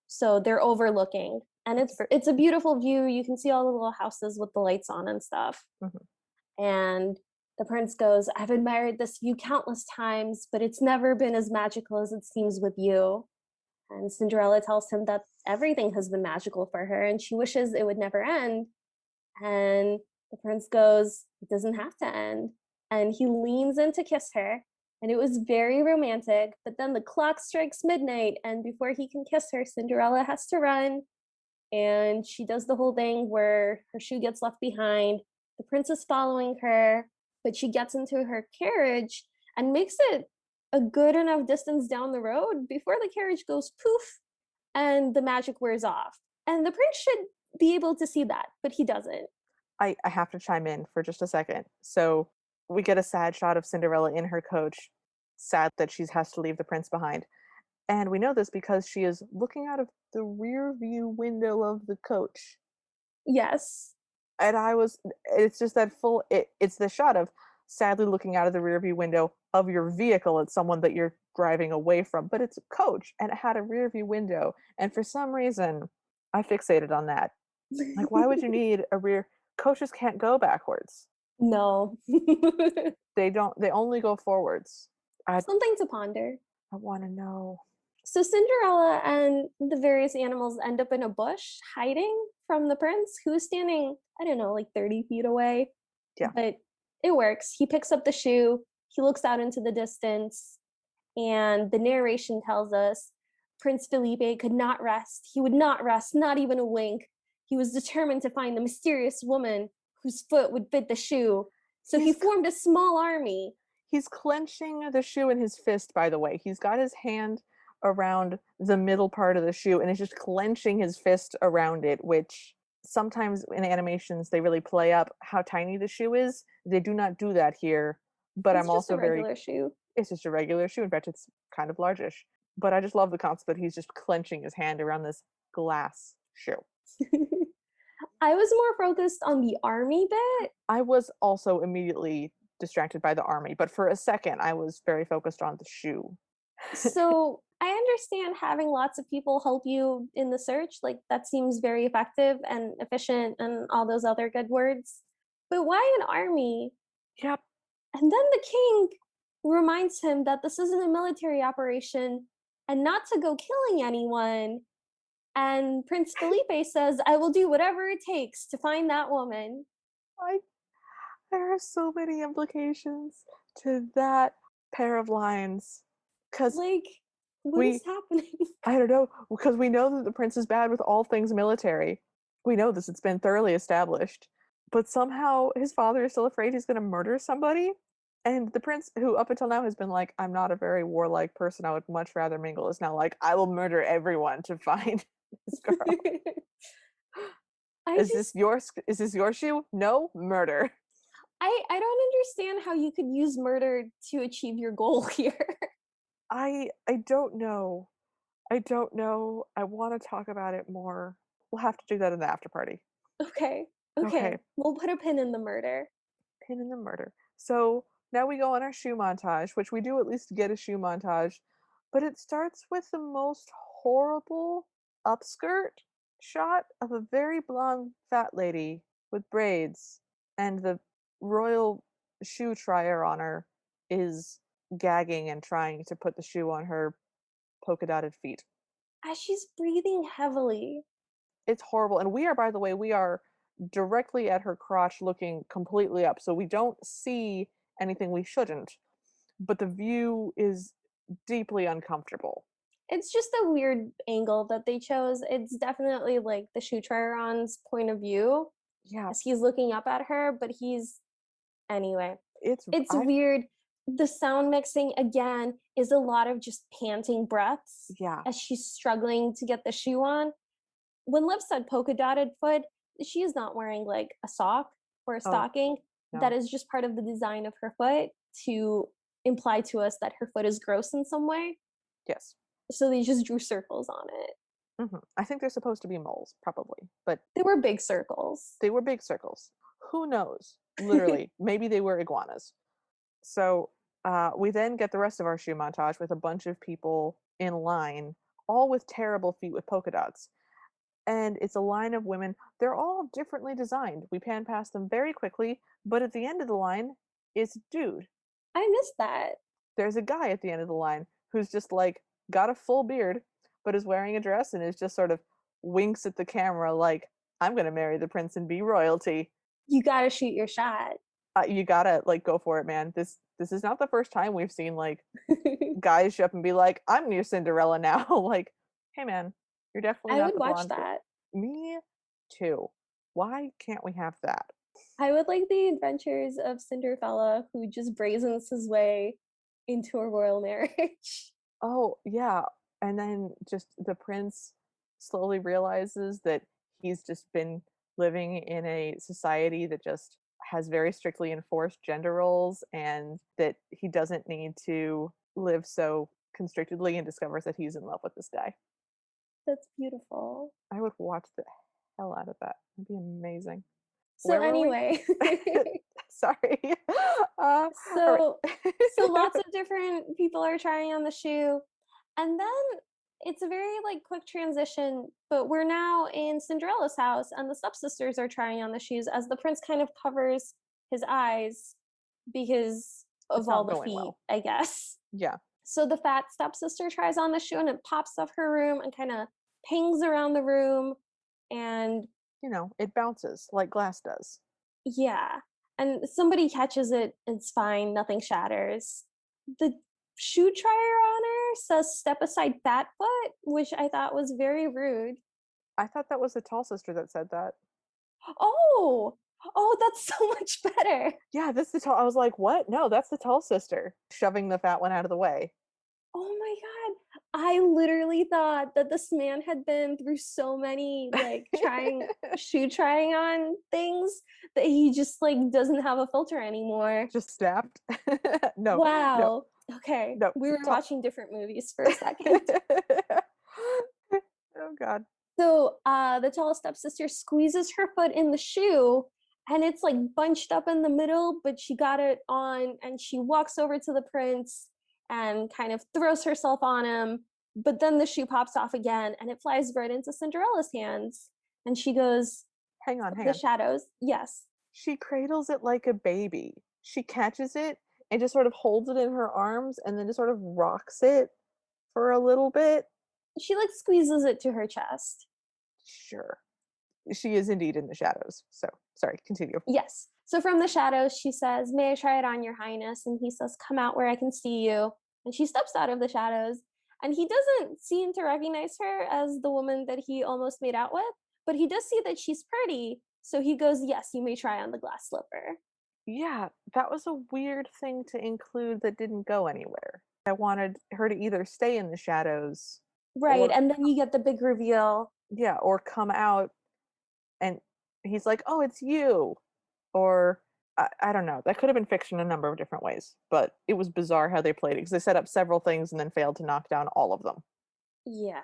So they're overlooking. And It's it's very, it's a beautiful view. You can see all the little houses with the lights on and stuff. mhm. And the prince goes, "I've admired this view countless times, but it's never been as magical as it seems with you." And Cinderella tells him that everything has been magical for her and she wishes it would never end. And the prince goes, "It doesn't have to end." And he leans in to kiss her. And it was very romantic. But then the clock strikes midnight. And before he can kiss her, Cinderella has to run. And she does the whole thing where her shoe gets left behind. The prince is following her, but she gets into her carriage and makes it a good enough distance down the road before the carriage goes poof and the magic wears off. And the prince should be able to see that, but he doesn't. I have to chime in for just a second. So we get a sad shot of Cinderella in her coach, sad that she has to leave the prince behind. And we know this because she is looking out of the rear view window of the coach. Yes. And it's just that it's the shot of sadly looking out of the rear view window of your vehicle at someone that you're driving away from, but it's a coach and it had a rear view window. And for some reason, I fixated on that. Like, why would you need a rear? Coaches can't go backwards. No. They only go forwards. I Something to ponder. I want to know. So Cinderella and the various animals end up in a bush hiding from the prince who is standing, I don't know, like 30 feet away. Yeah. But it works. He picks up the shoe, he looks out into the distance, and the narration tells us Prince Felipe could not rest. He would not rest, not even a wink. He was determined to find the mysterious woman whose foot would fit the shoe. So he He's formed a small army. He's clenching the shoe in his fist, by the way. He's got his hand around the middle part of the shoe and is just clenching his fist around it, which sometimes in animations they really play up how tiny the shoe is. They do not do that here. But I'm It's just a also very regular shoe. it's just a regular shoe. In fact, it's kind of largish. But I just love the concept that he's just clenching his hand around this glass shoe. I was more focused on the army bit. I was also immediately distracted by the army, but for a second I was very focused on the shoe. So I understand having lots of people help you in the search. Like that seems very effective and efficient and all those other good words. But why an army? Yep. And then the king reminds him that this isn't a military operation and not to go killing anyone. And Prince Felipe says, "I will do whatever it takes to find that woman." I There are so many implications to that pair of lines. Because Like, what is we, happening? I don't know, because we know that the prince is bad with all things military. We know this, it's been thoroughly established. But somehow his father is still afraid he's going to murder somebody. And the prince, who up until now has been like, I'm not a very warlike person, I would much rather mingle, is now like, I will murder everyone to find this girl. I just Is this your shoe? No, murder. I don't understand how you could use murder to achieve your goal here. I don't know. I don't know. I want to talk about it more. We'll have to do that in the after party. Okay. Okay, Okay. We'll put a pin in the murder. pin in the murder. So Now we go on our shoe montage, which we do at least get a shoe montage, but it starts with the most horrible upskirt shot of a very blonde fat lady with braids, and the royal shoe trier on her is gagging and trying to put the shoe on her polka dotted feet. As she's breathing heavily. It's horrible. And we are, by the way, we are directly at her crotch looking completely up. So we don't see anything we shouldn't. But the view is deeply uncomfortable. It's just a weird angle that they chose. It's definitely like the shoe trier on's point of view Yeah, as he's looking up at her, but he's anyway. it's It's I weird. The sound mixing again is a lot of just panting breaths yeah. as she's struggling to get the shoe on. When Liv said polka dotted foot, she is not wearing like a sock or a Oh, stocking. That no. is just part of the design of her foot to imply to us that her foot is gross in some way. Yes. So they just drew circles on it. I think they're supposed to be moles, probably, but They were big circles. they were big circles. Who knows? Literally, maybe they were iguanas. So we then get the rest of our shoe montage with a bunch of people in line, all with terrible feet with polka dots. And it's a line of women. They're all differently designed. We pan past them very quickly, but at the end of the line is a dude. I missed that. There's a guy at the end of the line who's just like got a full beard, but is wearing a dress and is just sort of winks at the camera like, I'm gonna marry the prince and be royalty. You gotta shoot your shot. You gotta like go for it, man. This is not the first time we've seen like guys show up and be like, I'm near Cinderella now. Like, hey man, you're definitely I not would the watch blonde. that. Me too. Why can't we have that? I would like the adventures of Cinderella who just brazens his way into a royal marriage. Oh, yeah. And then just the prince slowly realizes that he's just been living in a society that just has very strictly enforced gender roles and that he doesn't need to live so constrictedly and discovers that he's in love with this guy. That's beautiful. I would watch the hell out of that. It'd be amazing. So Where were we? anyway, Sorry. All so right. so lots of different people are trying on the shoe, and then it's a very like quick transition, but we're now in Cinderella's house and the stepsisters are trying on the shoes as the prince kind of covers his eyes because It's of all not the going feet, well. I guess. Yeah. So the fat stepsister tries on the shoe and it pops off her room and kind of pings around the room. And You know, it bounces like glass does. yeah, and somebody catches it, it's fine, nothing shatters. The shoe trier on her says step aside fat foot, which I thought was very rude. I thought that was the tall sister that said that. Oh, oh, that's so much better. Yeah, this the tall. I was like, what? No, that's the tall sister shoving the fat one out of the way. Oh my god. I literally thought that this man had been through so many like trying on things that he just like doesn't have a filter anymore. Just snapped. No, no, Wow. Okay. no. We were Tall. watching different movies for a second. Oh God. So the tall stepsister squeezes her foot in the shoe and it's like bunched up in the middle, but she got it on and she walks over to the prince and kind of throws herself on him. But then the shoe pops off again and it flies right into Cinderella's hands. And she goes, Hang on, hang the on. shadows. Yes. She cradles it like a baby. She catches it and just sort of holds it in her arms and then just sort of rocks it for a little bit. She like squeezes it to her chest. Sure. She is indeed in the shadows. So, sorry, continue. Yes. So from the shadows, she says, may I try it on, your highness? And he says, come out where I can see you. And she steps out of the shadows. And he doesn't seem to recognize her as the woman that he almost made out with, but he does see that she's pretty. So he goes, yes, you may try on the glass slipper. Yeah, that was a weird thing to include that didn't go anywhere. I wanted her to either stay in the shadows Right. or, And then you get the big reveal. yeah, or come out and he's like, oh, it's you. Or I don't know. That could have been fiction a number of different ways, but it was bizarre how they played it because they set up several things and then failed to knock down all of them. Yeah.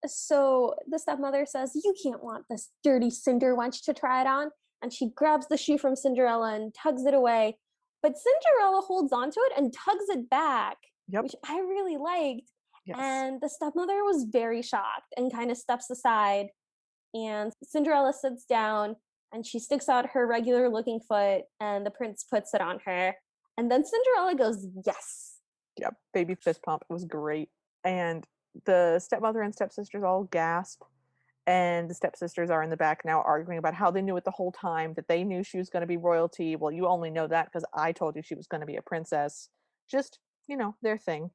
So the stepmother says, you can't want this dirty cinder wench to try it on. And she grabs the shoe from Cinderella and tugs it away. But Cinderella holds onto it and tugs it back, Yep. which I really liked. Yes. And the stepmother was very shocked and kind of steps aside. And Cinderella sits down and she sticks out her regular looking foot, and the prince puts it on her. And then Cinderella goes, yes. Yep. Baby fist pump. It was great. And the stepmother and stepsisters all gasp. And the stepsisters are in the back now arguing about how they knew it the whole time, that they knew she was going to be royalty. Well, you only know that because I told you she was going to be a princess. Just, their thing.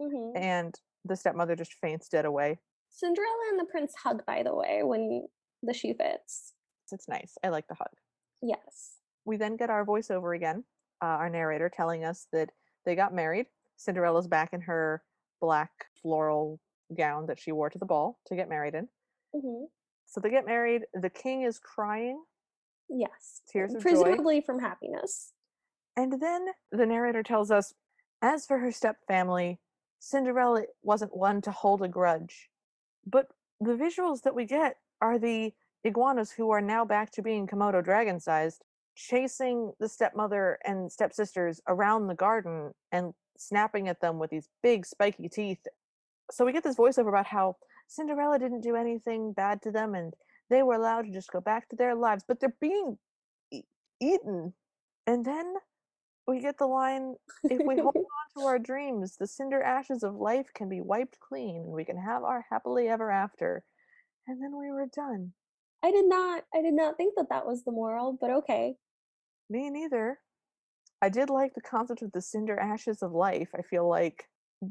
Hmm. And the stepmother just faints dead away. Cinderella and the prince hug, by the way, when the shoe fits. It's nice. I like the hug. Yes. We then get our voiceover again, our narrator telling us that they got married. Cinderella's back in her black floral gown that she wore to the ball to get married in. Hmm. So they get married. The king is crying, Yes. tears of joy. Presumably from happiness. And then the narrator tells us, as for her step family, Cinderella wasn't one to hold a grudge. But the visuals that we get are the iguanas who are now back to being Komodo dragon sized, chasing the stepmother and stepsisters around the garden and snapping at them with these big spiky teeth. So we get this voiceover about how Cinderella didn't do anything bad to them and they were allowed to just go back to their lives, but they're being e- eaten. And then we get the line, if we hold on to our dreams, the cinder ashes of life can be wiped clean and we can have our happily ever after. And then we were done. I did not think that that was the moral, but okay. Me neither. I did like the concept of the cinder ashes of life. I feel like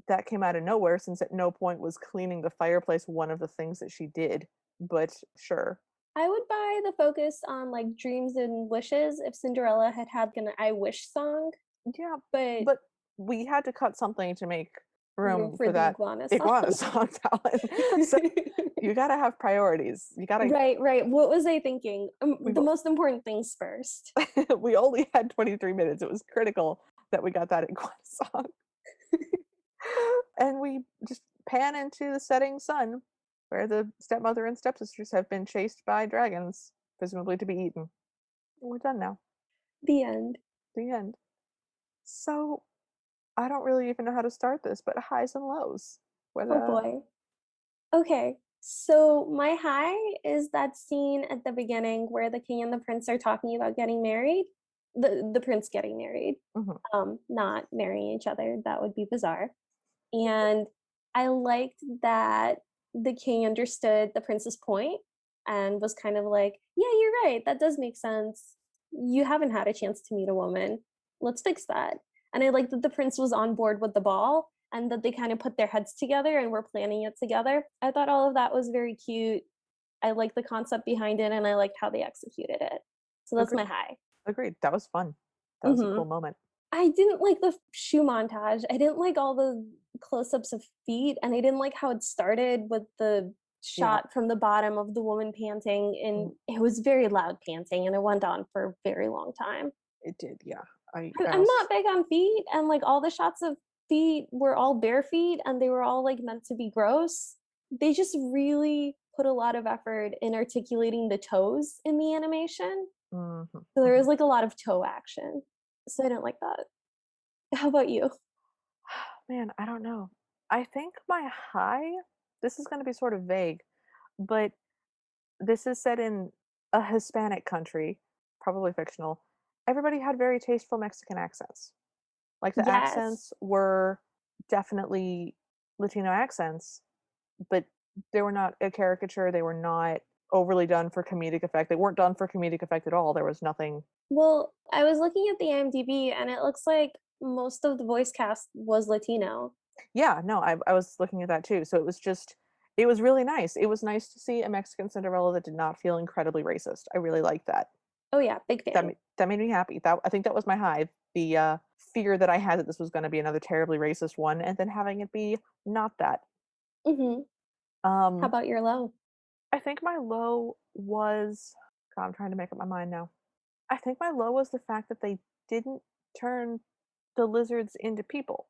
that came out of nowhere since at no point was cleaning the fireplace one of the things that she did. But sure. I would buy the focus on like dreams and wishes if Cinderella had had an I wish song, Yeah, but but we had to cut something to make room room for for the that iguana song. iguana song talent. So you gotta have priorities. You gotta Right, right. What was I thinking? we The most important things first. we only had 23 minutes. It was critical that we got that iguana song. And we just pan into the setting sun where the stepmother and stepsisters have been chased by dragons, presumably to be eaten. We're done now. The end. The end. So I don't really even know how to start this, but highs and lows. What Oh boy. Okay. So my high is that scene at the beginning where the king and the prince are talking about getting married. The prince getting married. mhm. Not marrying each other. That would be bizarre. And I liked that the king understood the prince's point and was kind of like, yeah, you're right. That does make sense. You haven't had a chance to meet a woman. Let's fix that. And I liked that the prince was on board with the ball and that they kind of put their heads together and were planning it together. I thought all of that was very cute. I liked the concept behind it and I liked how they executed it. So that's Agreed. my high. Agreed. That was fun. That was a Hmm. cool moment. I didn't like the shoe montage. I didn't like all the close-ups of feet, and I didn't like how it started with the Yeah. shot from the bottom of the woman panting, and Mhm. it was very loud panting, and it went on for a very long time. It did, yeah. I I'm also not big on feet, and like all the shots of feet were all bare feet, and they were all like meant to be gross. They just really put a lot of effort in articulating the toes in the animation. mhm, So there was mhm. like a lot of toe action. So I didn't like that. How about you? Man, I don't know. I think my high, this is going to be sort of vague, but this is set in a Hispanic country, probably fictional. Everybody had very tasteful Mexican accents. Like the Yes. accents were definitely Latino accents, but they were not a caricature. They were not overly done for comedic effect. They weren't done for comedic effect at all. There was nothing. Well, I was looking at the IMDb and it looks like most of the voice cast was Latino. Yeah, no, I was looking at that too. So it was really nice. It was nice to see a Mexican Cinderella that did not feel incredibly racist. I really liked that. Oh yeah, big fan. That made me happy. That I think that was my high. The fear that I had that this was going to be another terribly racist one, and then having it be not that. Mhm. How Um, about your low? I think my low was. God, I'm trying to make up my mind now. I think my low was the fact that they didn't turn the lizards into people,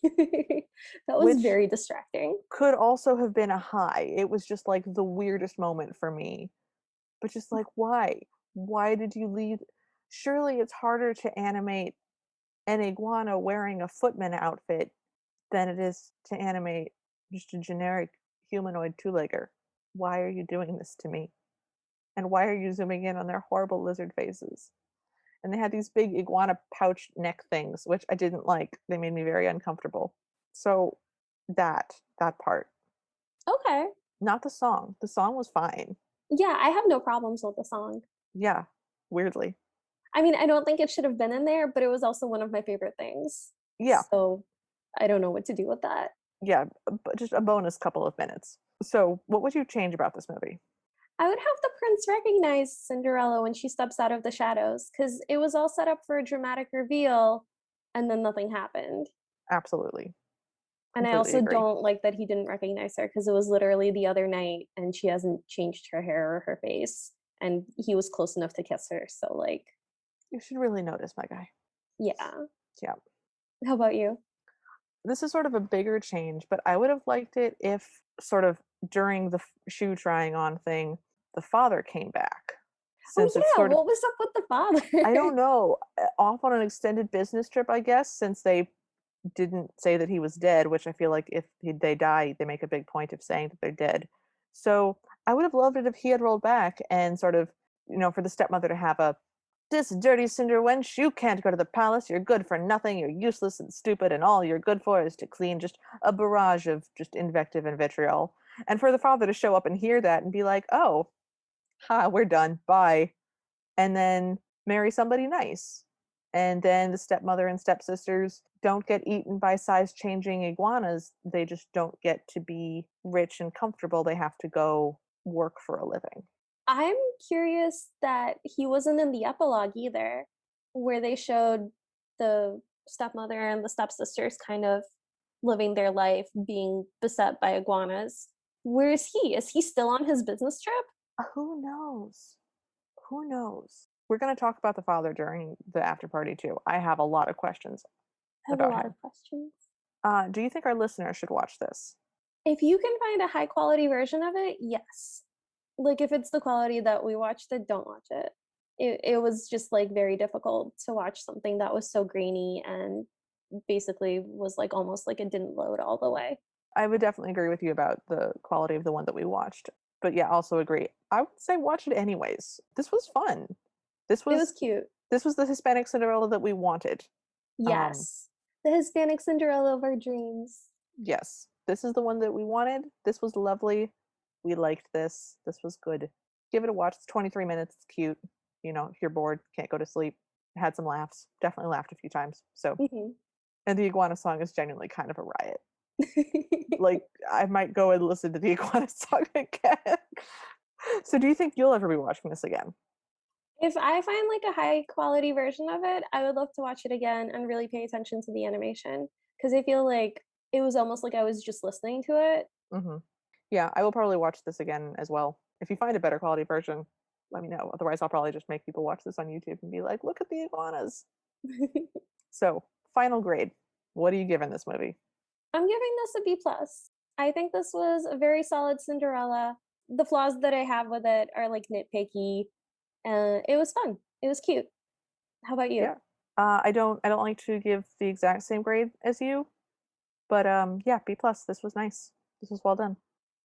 That was which very distracting. could also have been a high. It was just like the weirdest moment for me. But just like, why? Why did you leave? Surely it's harder to animate an iguana wearing a footman outfit than it is to animate just a generic humanoid two-legger. Why are you doing this to me? And why are you zooming in on their horrible lizard faces? And they had these big iguana pouch neck things, which I didn't like. They made me very uncomfortable. So that part. Okay. Not the song. The song was fine. Yeah, I have no problems with the song. Yeah, weirdly. I mean, I don't think it should have been in there, but it was also one of my favorite things. Yeah, So I don't know what to do with that. yeah, but just a bonus couple of minutes. So, what would you change about this movie? I would have the prince recognize Cinderella when she steps out of the shadows because it was all set up for a dramatic reveal and then nothing happened. Absolutely. And I Completely also agree. don't like that he didn't recognize her because it was literally the other night and she hasn't changed her hair or her face. And he was close enough to kiss her. So, like, You should really notice, my guy. yeah. Yeah. How about you? This is sort of a bigger change, but I would have liked it if sort of during the shoe trying on thing, the father came back. Oh, Since it's yeah. sort of, What was up with the I father? don't know, off on an extended business trip, I guess, since they didn't say that he was dead, which I feel like if they die, they make a big point of saying that they're dead. So I would have loved it if he had rolled back and sort of, for the stepmother to have a, this dirty cinder wench, you can't go to the palace, you're good for nothing, you're useless and stupid, and all you're good for is to clean, just a barrage of just invective and vitriol. And for the father to show up and hear that and be like, oh, ha, we're done, bye, and then marry somebody nice. And then the stepmother and stepsisters don't get eaten by size changing iguanas. They just don't get to be rich and comfortable. They have to go work for a living. I'm curious that he wasn't in the epilogue either, where they showed the stepmother and the stepsisters kind of living their life being beset by iguanas. Where is he? Is he still on his business trip? Who knows? Who knows? We're going to talk about the father during the after party too. I have a lot of questions I have a about lot him. of questions. Do you think our listeners should watch this? If you can find a high quality version of it, yes. Like if it's the quality that we watched it, don't watch it. It was just like very difficult to watch something that was so grainy and basically was like almost like it didn't load all the way. I would definitely agree with you about the quality of the one that we watched. But yeah, also agree. I would say watch it anyways. This was fun. This It was was cute. this was the Hispanic Cinderella that we wanted. Um, Yes. The Hispanic Cinderella of our dreams. yes. This is the one that we wanted. This was lovely. We liked this. This was good. Give it a watch. It's 23 minutes. It's cute. If you're bored, can't go to sleep. Had some laughs. Definitely laughed a few times. So, Mhm. and the iguana song is genuinely kind of a riot. Like, I might go and listen to the iguana song again. So, do you think you'll ever be watching this again? If I find like a high quality version of it, I would love to watch it again and really pay attention to the animation because I feel like it was almost like I was just listening to it. Hmm. Yeah, I will probably watch this again as well. If you find a better quality version, let me know. Otherwise, I'll probably just make people watch this on YouTube and be like, look at the iguanas. So, final grade. What are you giving this movie? I'm giving this a B plus. I think this was a very solid Cinderella. The flaws that I have with it are like nitpicky. It was fun. It was cute. How about you? Yeah. I don't like to give the exact same grade as you, but yeah, B plus. This was nice. This was well done.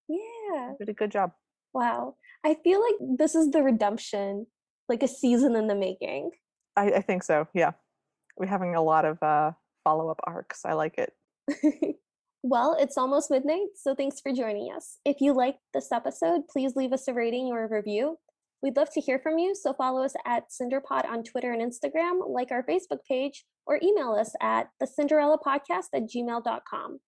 Yeah. You did a good job. Wow. I feel like this is the redemption, like a season in the making. I think so. Yeah, we're having a lot of follow up arcs. I like it. Well, it's almost midnight, so thanks for joining us. If you liked this episode, please leave us a rating or a review. We'd love to hear from you, so follow us at CinderPod on Twitter and Instagram, like our Facebook page, or email us at thecinderellapodcast@gmail.com.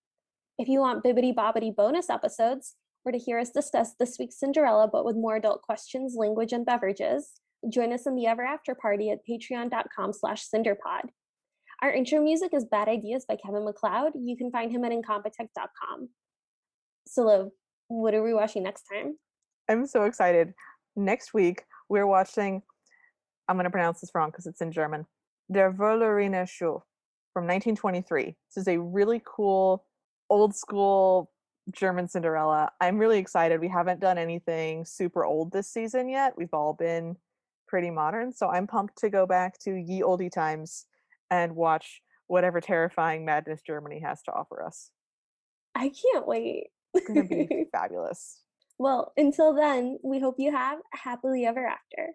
If you want bibbity bobbity bonus episodes, or to hear us discuss this week's Cinderella but with more adult questions, language, and beverages, join us in the Ever After Party at patreon.com/CinderPod. Our intro music is Bad Ideas by Kevin MacLeod. You can find him at incompetech.com. So, what are we watching next time? I'm so excited. Next week we're watching. I'm going to pronounce this wrong because it's in German. Der Wölleriene Schuh from 1923. This is a really cool, old school German Cinderella. I'm really excited. We haven't done anything super old this season yet. We've all been pretty modern. So I'm pumped to go back to ye olde times and watch whatever terrifying madness Germany has to offer us. I can't wait. It's gonna be fabulous. Well, until then, we hope you have a happily ever after.